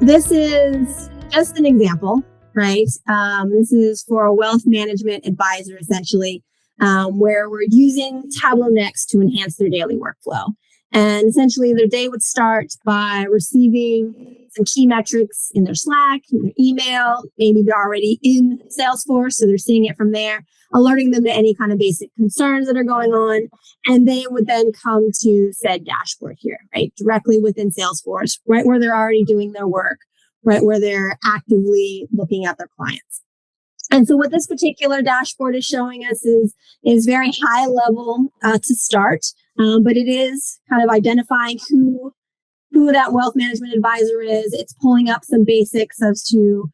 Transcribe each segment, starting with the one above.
This is just an example, right? This is for a wealth management advisor, essentially, where we're using Tableau Next to enhance their daily workflow. And essentially, their day would start by receiving some key metrics in their Slack, in their email. Maybe they're already in Salesforce, so they're seeing it from there, alerting them to any kind of basic concerns that are going on. And they would then come to said dashboard here, right? Directly within Salesforce, right where they're already doing their work, right where they're actively looking at their clients. And so what this particular dashboard is showing us is very high level to start, but it is kind of identifying who that wealth management advisor is. It's pulling up some basics as to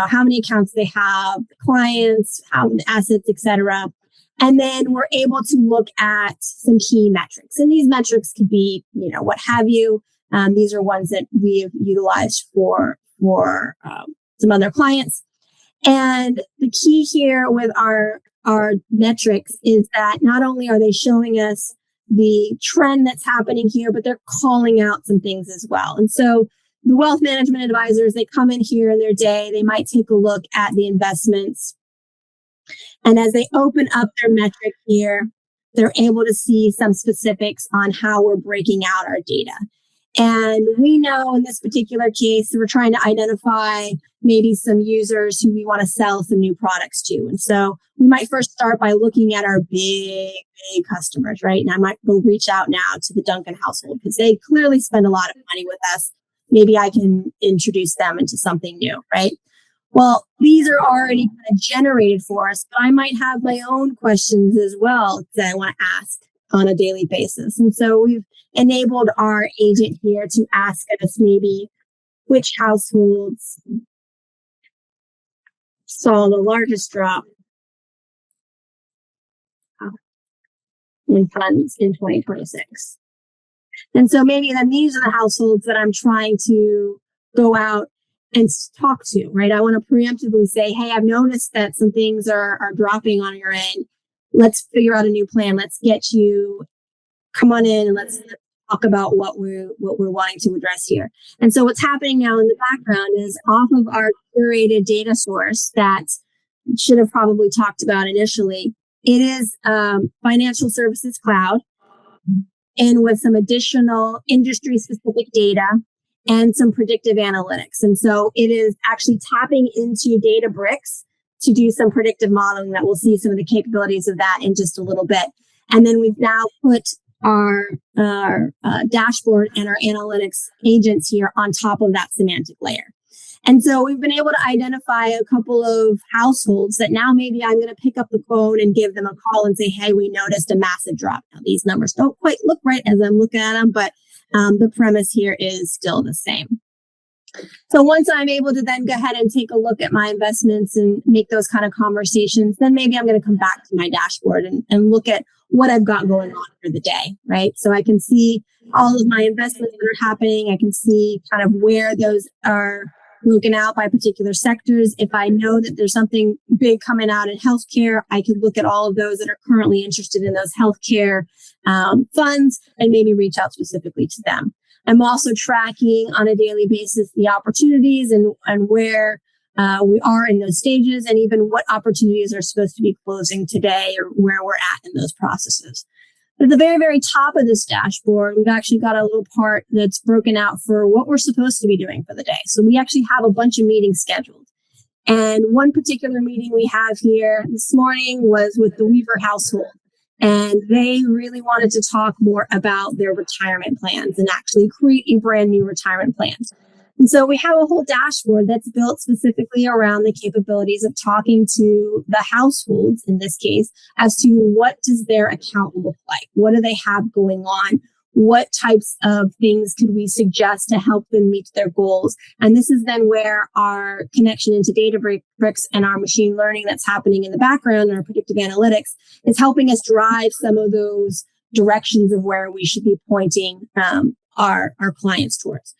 how many accounts they have, the clients, how many assets, etc. And then we're able to look at some key metrics, and these metrics could be what have you. These are ones that we've utilized for some other clients. And the key here with our metrics is that not only are they showing us the trend that's happening here, but they're calling out some things as well. And so the wealth management advisors, they come in here in their day, they might take a look at the investments. And as they open up their metric here, they're able to see some specifics on how we're breaking out our data. And we know in this particular case, we're trying to identify maybe some users who we want to sell some new products to. And so we might first start by looking at our big customers, right? And I might go reach out now to the Duncan household because they clearly spend a lot of money with us. Maybe I can introduce them into something new, right? Well, these are already kind of generated for us, but I might have my own questions as well that I want to ask on a daily basis. And so we've enabled our agent here to ask us maybe which households saw the largest drop in funds in 2026. And so maybe then these are the households that I'm trying to go out and talk to, right? I want to preemptively say, hey, I've noticed that some things are dropping on your end. Let's figure out a new plan. Let's get you, come on in and let's talk about what we're wanting to address here. And so what's happening now in the background is off of our curated data source that I should have probably talked about initially. It is Financial Services Cloud, and with some additional industry specific data and some predictive analytics. And so it is actually tapping into Databricks to do some predictive modeling that we'll see some of the capabilities of that in just a little bit. And then we've now put our dashboard and our analytics agents here on top of that semantic layer. And so we've been able to identify a couple of households that now maybe I'm going to pick up the phone and give them a call and say, hey, we noticed a massive drop. Now, these numbers don't quite look right as I'm looking at them, but the premise here is still the same. So once I'm able to then go ahead and take a look at my investments and make those kind of conversations, then maybe I'm going to come back to my dashboard and look at what I've got going on for the day, right? So I can see all of my investments that are happening. I can see kind of where those are broken out by particular sectors. If I know that there's something big coming out in healthcare, I could look at all of those that are currently interested in those healthcare funds and maybe reach out specifically to them. I'm also tracking on a daily basis the opportunities and where we are in those stages, and even what opportunities are supposed to be closing today or where we're at in those processes. But at the very, very top of this dashboard, we've actually got a little part that's broken out for what we're supposed to be doing for the day. So we actually have a bunch of meetings scheduled. And one particular meeting we have here this morning was with the Weaver household. And they really wanted to talk more about their retirement plans and actually create a brand new retirement plan. And so we have a whole dashboard that's built specifically around the capabilities of talking to the households, in this case, as to what does their account look like? What do they have going on? What types of things could we suggest to help them meet their goals? And this is then where our connection into Databricks and our machine learning that's happening in the background, and our predictive analytics, is helping us drive some of those directions of where we should be pointing our clients towards.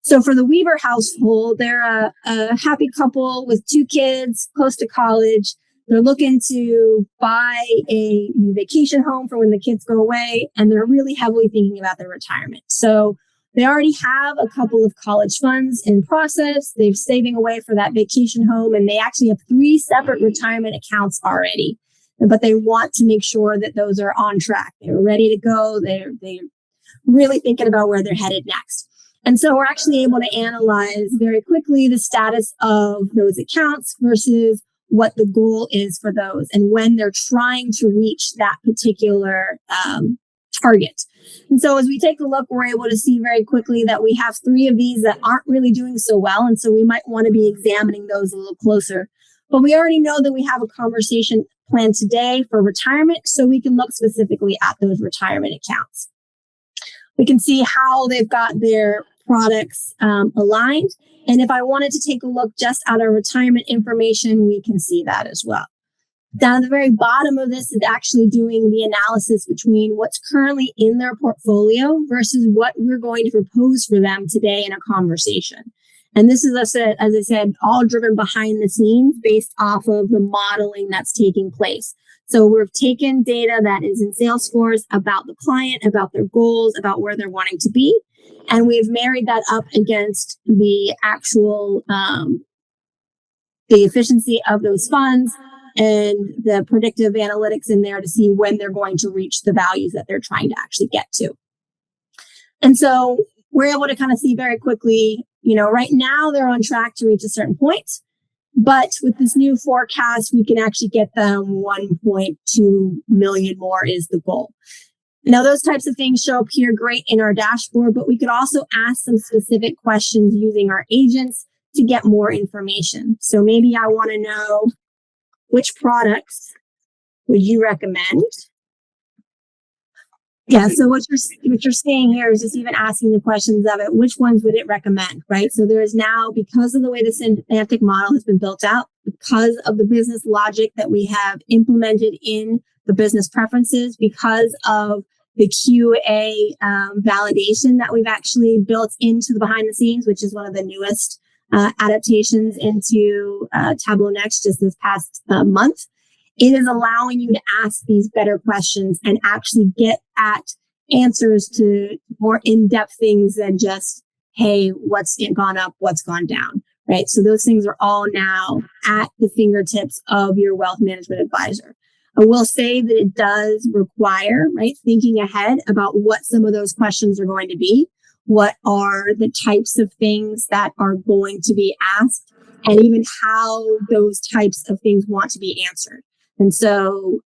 So for the Weaver household, they're a happy couple with 2 kids, close to college. They're looking to buy a new vacation home for when the kids go away, and they're really heavily thinking about their retirement. So they already have a couple of college funds in process. They're saving away for that vacation home, and they actually have 3 separate retirement accounts already. But they want to make sure that those are on track. They're ready to go. They're really thinking about where they're headed next. And so we're actually able to analyze very quickly the status of those accounts versus what the goal is for those and when they're trying to reach that particular target. And so as we take a look, we're able to see very quickly that we have 3 of these that aren't really doing so well. And so we might want to be examining those a little closer. But we already know that we have a conversation planned today for retirement, so we can look specifically at those retirement accounts. We can see how they've got their products aligned. And if I wanted to take a look just at our retirement information, we can see that as well. Down at the very bottom of this is actually doing the analysis between what's currently in their portfolio versus what we're going to propose for them today in a conversation. And this is, as I said, all driven behind the scenes based off of the modeling that's taking place. So we've taken data that is in Salesforce about the client, about their goals, about where they're wanting to be. And we've married that up against the actual, the efficiency of those funds and the predictive analytics in there to see when they're going to reach the values that they're trying to actually get to. And so we're able to kind of see very quickly, right now they're on track to reach a certain point. But with this new forecast, we can actually get them 1.2 million more is the goal. Now, those types of things show up here great in our dashboard, but we could also ask some specific questions using our agents to get more information. So maybe I want to know, which products would you recommend? Yeah, so what you're saying here is just even asking the questions of it, which ones would it recommend, right? So there is now, because of the way the semantic model has been built out, because of the business logic that we have implemented in the business preferences, because of the QA validation that we've actually built into the behind the scenes, which is one of the newest adaptations into Tableau Next just this past month. It is allowing you to ask these better questions and actually get at answers to more in-depth things than just, hey, what's gone up, what's gone down, right? So those things are all now at the fingertips of your wealth management advisor. I will say that it does require, right, thinking ahead about what some of those questions are going to be, what are the types of things that are going to be asked, and even how those types of things want to be answered. And so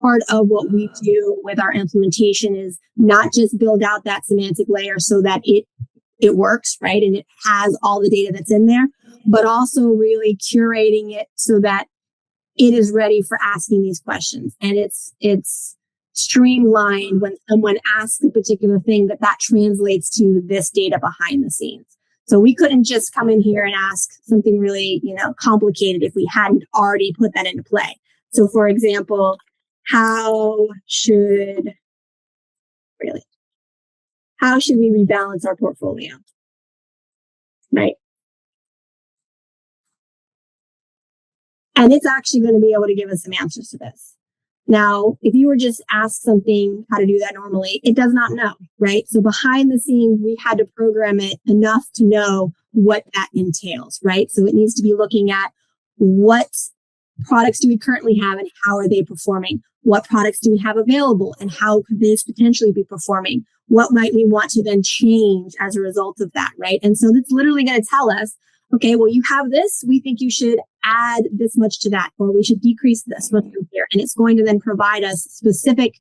part of what we do with our implementation is not just build out that semantic layer so that it works, right? And it has all the data that's in there, but also really curating it so that it is ready for asking these questions. And it's streamlined when someone asks a particular thing that translates to this data behind the scenes. So we couldn't just come in here and ask something really, complicated if we hadn't already put that into play. So, for example, how should we rebalance our portfolio, right? And it's actually going to be able to give us some answers to this. Now, if you were just asked something, how to do that normally, it does not know, right? So behind the scenes, we had to program it enough to know what that entails, right? So it needs to be looking at what products do we currently have and how are they performing? What products do we have available and how could this potentially be performing? What might we want to then change as a result of that, right? And so that's literally going to tell us, okay, well, you have this. We think you should add this much to that, or we should decrease this much from here. And it's going to then provide us specific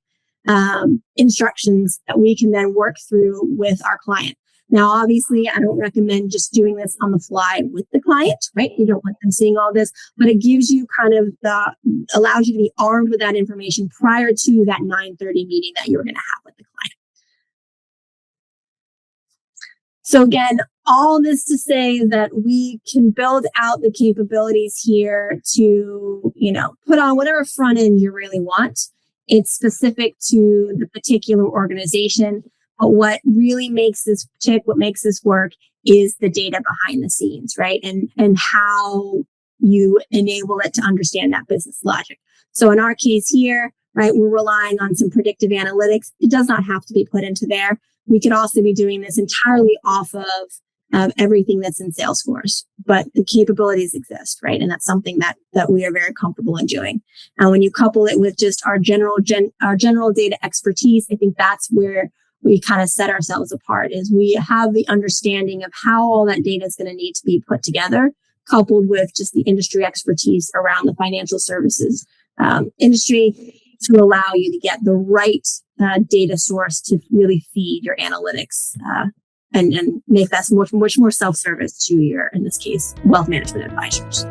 instructions that we can then work through with our client. Now, obviously, I don't recommend just doing this on the fly with the client, right? You don't want them seeing all this, but it gives you kind of allows you to be armed with that information prior to that 9:30 meeting that you're going to have with the client. So again, all this to say that we can build out the capabilities here to, put on whatever front end you really want. It's specific to the particular organization. But what really makes this tick, what makes this work is the data behind the scenes, right? And how you enable it to understand that business logic. So in our case here, right? We're relying on some predictive analytics. It does not have to be put into there. We could also be doing this entirely off of everything that's in Salesforce, but the capabilities exist, right? And that's something that we are very comfortable in doing. And when you couple it with just our general data expertise, I think that's where we kind of set ourselves apart. Is we have the understanding of how all that data is going to need to be put together, coupled with just the industry expertise around the financial services industry, to allow you to get the right data source to really feed your analytics and make that much more self-service to your, in this case, wealth management advisors.